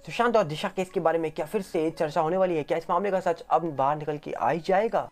सुशांत और दिशा केस के बारे में क्या फिर से चर्चा होने वाली है? क्या इस मामले का सच अब बाहर निकल के आ ही जाएगा?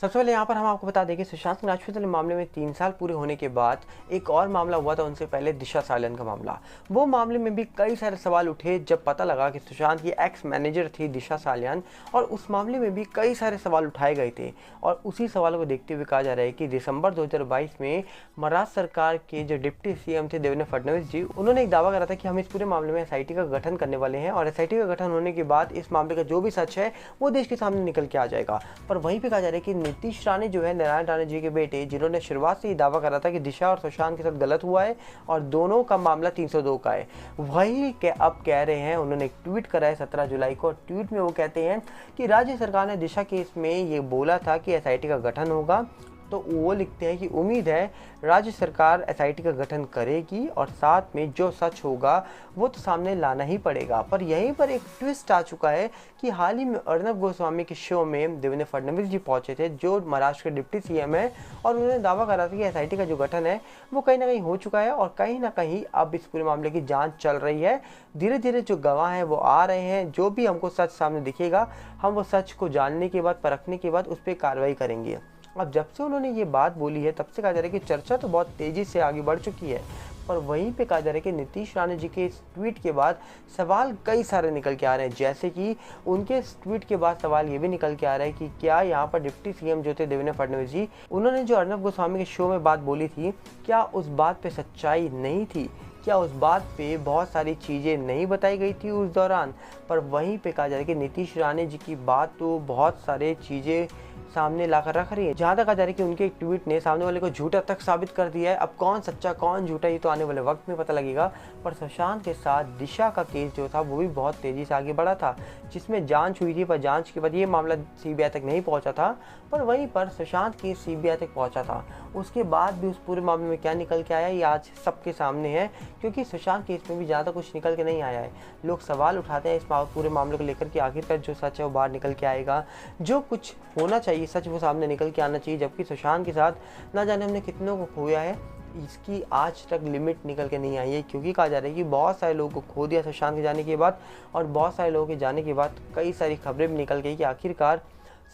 सबसे पहले यहाँ पर हम आपको बता दें कि सुशांत सिंह राजपूत वाले मामले में 3 साल पूरे होने के बाद एक और मामला हुआ था उनसे पहले, दिशा सालियान का मामला। वो मामले में भी कई सारे सवाल उठे जब पता लगा कि सुशांत की एक्स मैनेजर थी दिशा सालियान, और उस मामले में भी कई सारे सवाल उठाए गए थे। और उसी सवालों को देखते हुए कहा जा रहा है कि दिसंबर 2022 में महाराष्ट्र सरकार के जो डिप्टी सीएम थे देवेंद्र फडणवीस जी, उन्होंने एक दावा करा था कि हम इस पूरे मामले में एसआईटी का गठन करने वाले हैं, और एसआईटी का गठन होने के बाद इस मामले का जो भी सच है वो देश के सामने निकल के आ जाएगा। पर वहीं पर कहा जा रहा है कि नीतीश राणे जो है, नारायण राणे जी के बेटे, जिन्होंने शुरुआत से ही दावा करा था कि दिशा और सुशांत के साथ गलत हुआ है और दोनों का मामला 302 का है, वही अब कह रहे हैं। उन्होंने एक ट्वीट करा है 17 जुलाई को, और ट्वीट में वो कहते हैं कि राज्य सरकार ने दिशा केस में ये बोला था कि एसआईटी का गठन होगा, तो वो लिखते हैं कि उम्मीद है राज्य सरकार एसआईटी का गठन करेगी और साथ में जो सच होगा वो तो सामने लाना ही पड़ेगा। पर यहीं पर एक ट्विस्ट आ चुका है कि हाल ही में अर्नब गोस्वामी के शो में देवेंद्र फडणवीस जी पहुंचे थे, जो महाराष्ट्र के डिप्टी सीएम है, और उन्होंने दावा करा था कि एसआईटी का जो गठन है वो कहीं ना कहीं हो चुका है और कहीं ना कहीं अब इस पूरे मामले की जाँच चल रही है। धीरे धीरे जो गवाह हैं वो आ रहे हैं, जो भी हमको सच सामने दिखेगा हम वो सच को जानने के बाद, परखने के बाद उस पर कार्रवाई करेंगे। अब जब से उन्होंने ये बात बोली है तब से कहा जा रहा है कि चर्चा तो बहुत तेजी से आगे बढ़ चुकी है, पर वहीं पे कहा जा रहा है कि नीतीश राणे जी के इस ट्वीट के बाद सवाल कई सारे निकल के आ रहे हैं। जैसे कि उनके इस ट्वीट के बाद सवाल ये भी निकल के आ रहा है कि क्या यहाँ पर डिप्टी सीएम जो थे देवेंद्र फडणवीस जी, उन्होंने जो अर्नब गोस्वामी के शो में बात बोली थी, क्या उस बात पे सच्चाई नहीं थी? क्या उस बात पे बहुत सारी चीज़ें नहीं बताई गई थी उस दौरान? पर वहीं पे कहा जा रहा है कि नीतीश राणे जी की बात तो बहुत सारे चीज़ें सामने लाकर रख रही है। जहाँ तक कहा जा रहा है कि उनके एक ट्वीट ने सामने वाले को झूठा तक साबित कर दिया है। अब कौन सच्चा कौन झूठा ये तो आने वाले वक्त में पता लगेगा। पर सुशांत के साथ दिशा का केस जो था वो भी बहुत तेज़ी से आगे बढ़ा था, जिसमें जांच हुई थी, पर जांच के बाद ये मामला सीबीआई तक नहीं पहुंचा था, पर वहीं पर सुशांत केस सीबीआई तक पहुंचा था। उसके बाद भी उस पूरे मामले में क्या निकल के आया ये आज सबके सामने है, क्योंकि सुशांत केस में भी ज़्यादा कुछ निकल के नहीं आया है। लोग सवाल उठाते हैं इस पूरे मामले को लेकर कि आखिरकार जो सच है वो बाहर निकल के आएगा, जो कुछ होना चाहिए सच वो सामने निकल के आना चाहिए। जबकि सुशांत के साथ ना जाने हमने कितनों को खोया है, इसकी आज तक लिमिट निकल के नहीं आई है, क्योंकि कहा जा रहा है कि बहुत सारे लोगों को खो दिया सुशांत के जाने के बाद, और बहुत सारे लोगों के जाने के बाद कई सारी खबरें भी निकल गई कि आखिरकार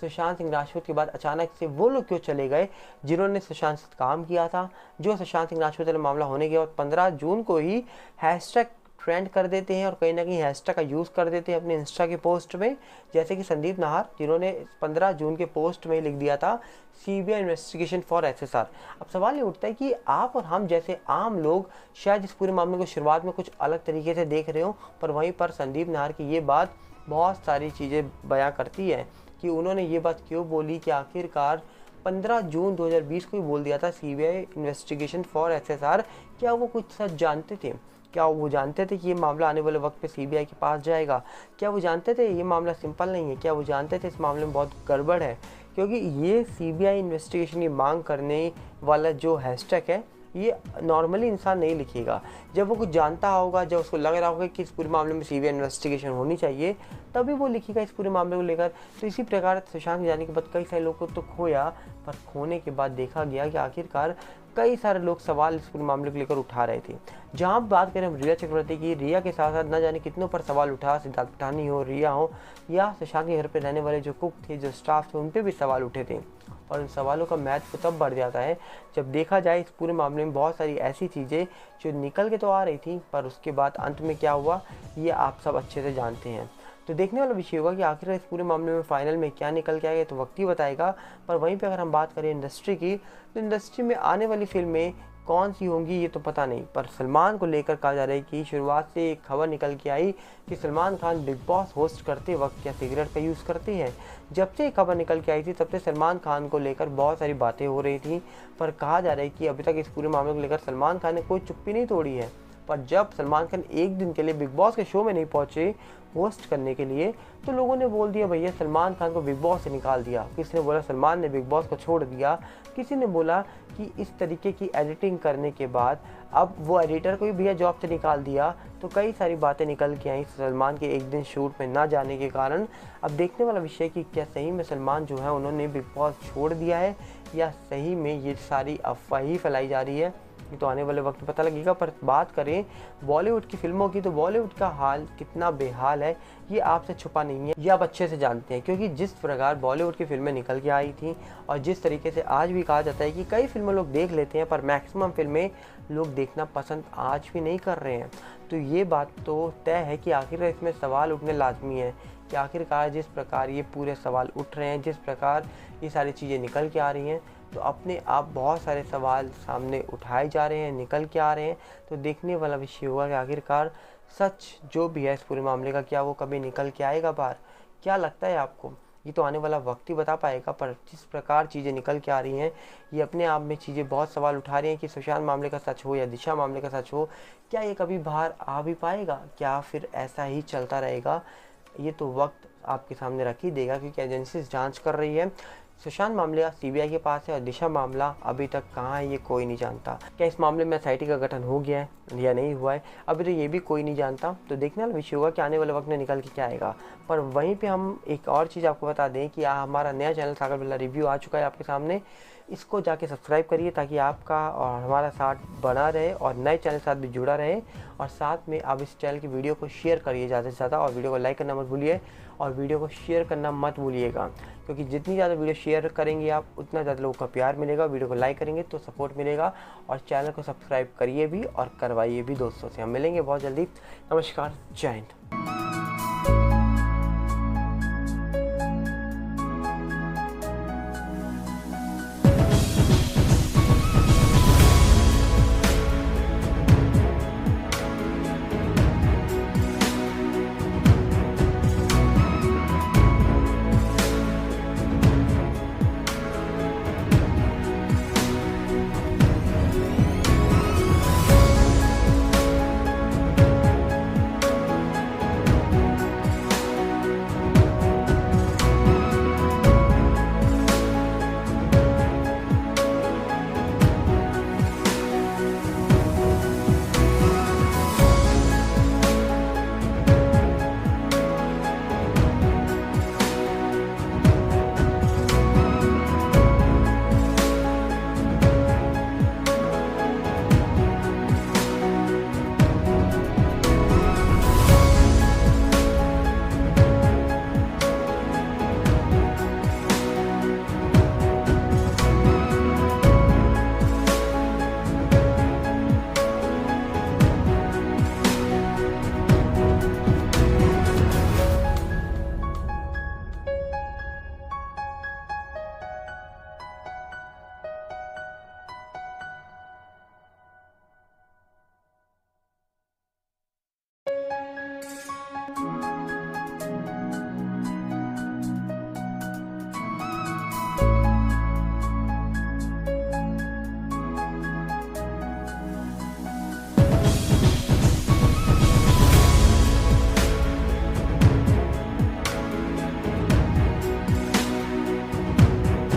सुशांत सिंह राजपूत के बाद अचानक से वो लोग क्यों चले गए जिन्होंने सुशांत से काम किया था, जो सुशांत सिंह राजपूत वाला मामला होने के बाद 15 जून को ही हैशटैग ट्रेंड कर देते हैं और कहीं ना कहीं हैशटैग का यूज़ कर देते हैं अपने इंस्टा के पोस्ट में। जैसे कि संदीप नाहर, जिन्होंने 15 जून के पोस्ट में लिख दिया था सीबीआई इन्वेस्टिगेशन फॉर एसएसआर। अब सवाल ये उठता है कि आप और हम जैसे आम लोग शायद इस पूरे मामले को शुरुआत में कुछ अलग तरीके से देख रहे हो, पर वहीं पर संदीप नाहर की ये बात बहुत सारी चीज़ें बयां करती है कि उन्होंने ये बात क्यों बोली कि आखिरकार 15 जून 2020 को ही बोल दिया था सीबीआई इन्वेस्टिगेशन फॉर एसएसआर। क्या वो कुछ सच जानते थे? क्या वो जानते थे कि ये मामला आने वाले वक्त पे सीबीआई के पास जाएगा? क्या वो जानते थे ये मामला सिंपल नहीं है? क्या वो जानते थे इस मामले में बहुत गड़बड़ है? क्योंकि ये सीबीआई इन्वेस्टिगेशन की मांग करने वाला जो हैशटैग है ये नॉर्मली इंसान नहीं लिखेगा। जब वो कुछ जानता होगा, जब उसको लग रहा होगा कि इस पूरे मामले में सीबीआई इन्वेस्टिगेशन होनी चाहिए, तभी वो लिखेगा इस पूरे मामले को लेकर। तो इसी प्रकार सुशांत के जाने के बाद कई सारे लोगों को तो खोया, पर खोने के बाद देखा गया कि आखिरकार कई सारे लोग सवाल इस पूरे मामले को लेकर उठा रहे थे। जहाँ बात करें हम रिया चक्रवर्ती की, रिया के साथ साथ न जाने कितनों पर सवाल उठा, सिद्धार्थ पठानी हो, रिया हो, या सुशांत के घर पर रहने वाले जो कुक थे, जो स्टाफ थे, उन पर भी सवाल उठे थे। और उन सवालों का महत्व तब बढ़ जाता है जब देखा जाए इस पूरे मामले में बहुत सारी ऐसी चीज़ें जो निकल के तो आ रही थी, पर उसके बाद अंत में क्या हुआ ये आप सब अच्छे से जानते हैं। तो देखने वाला विषय होगा कि आखिर इस पूरे मामले में फाइनल में क्या निकल के आएगा तो वक्त ही बताएगा। पर वहीं पे अगर हम बात करें इंडस्ट्री की, तो इंडस्ट्री में आने वाली फिल्में कौन सी होंगी ये तो पता नहीं, पर सलमान को लेकर कहा जा रहा है कि शुरुआत से एक खबर निकल के आई कि Salman Khan big boss host करते वक्त क्या सिगरेट का यूज़ करते हैं। जब से खबर निकल के आई थी तब से सलमान खान को लेकर बहुत सारी बातें हो रही थी, पर कहा जा रहा है कि अभी तक इस पूरे मामले को लेकर सलमान खान ने कोई चुप्पी नहीं तोड़ी है। पर जब सलमान खान एक दिन के लिए बिग बॉस के शो में नहीं पहुंचे होस्ट करने के लिए, तो लोगों ने बोल दिया भैया सलमान खान को बिग बॉस से निकाल दिया। किसी ने बोला सलमान ने बिग बॉस को छोड़ दिया, किसी ने बोला कि इस तरीके की एडिटिंग करने के बाद अब वो एडिटर को भी भैया जॉब से निकाल दिया। तो कई सारी बातें निकल के आई सलमान के एक दिन शूट में ना जाने के कारण। अब देखने वाला विषय कि क्या सही में सलमान जो है उन्होंने बिग बॉस छोड़ दिया है या सही में ये सारी अफवाह ही फैलाई जा रही है, ये तो आने वाले वक्त में पता लगेगा। पर बात करें बॉलीवुड की फिल्मों की, तो बॉलीवुड का हाल कितना बेहाल है ये आपसे छुपा नहीं है, ये आप अच्छे से जानते हैं। क्योंकि जिस प्रकार बॉलीवुड की फिल्में निकल के आई थी और जिस तरीके से आज भी कहा जाता है कि कई फिल्में लोग देख लेते हैं पर मैक्सिमम फिल्में लोग देखना पसंद आज भी नहीं कर रहे हैं, तो ये बात तो तय है कि आखिर इसमें सवाल उठने लाजमी है कि आखिरकार जिस प्रकार ये पूरे सवाल उठ रहे हैं, जिस प्रकार ये सारी चीज़ें निकल के आ रही हैं, तो अपने आप बहुत सारे सवाल सामने उठाए जा रहे हैं, निकल के आ रहे हैं। तो देखने वाला विषय होगा कि आखिरकार सच जो भी है इस पूरे मामले का, क्या वो कभी निकल के आएगा बाहर? क्या लगता है आपको? ये तो आने वाला वक्त ही बता पाएगा। पर जिस प्रकार चीज़ें निकल के आ रही हैं, ये अपने आप में चीज़ें बहुत सवाल उठा रही हैं कि सुशांत मामले का सच हो या दिशा मामले का सच हो, क्या ये कभी बाहर आ भी पाएगा? क्या फिर ऐसा ही चलता रहेगा? ये तो वक्त आपके सामने रख ही देगा, क्योंकि एजेंसी जांच कर रही है। सुशांत मामला सीबीआई के पास है और दिशा मामला अभी तक कहाँ है ये कोई नहीं जानता। क्या इस मामले में एसआईटी का गठन हो गया है या नहीं हुआ है, अभी तो ये भी कोई नहीं जानता। तो देखने वाला विषय होगा कि आने वाले वक्त में निकल के क्या आएगा। पर वहीं पे हम एक और चीज़ आपको बता दें कि हमारा नया चैनल सागर बिरला रिव्यू आ चुका है आपके सामने। इसको जाके सब्सक्राइब करिए ताकि आपका और हमारा साथ बना रहे और नए चैनल के साथ भी जुड़ा रहे। और साथ में आप इस चैनल की वीडियो को शेयर करिए ज़्यादा से ज़्यादा, और वीडियो को लाइक करना मत भूलिए और वीडियो को शेयर करना मत भूलिएगा, क्योंकि जितनी ज़्यादा वीडियो शेयर करेंगे आप उतना ज़्यादा लोगों का प्यार मिलेगा। वीडियो को लाइक करेंगे तो सपोर्ट मिलेगा, और चैनल को सब्सक्राइब करिए भी और करवाइए भी दोस्तों से। हम मिलेंगे बहुत जल्दी। नमस्कार, जय हिंद।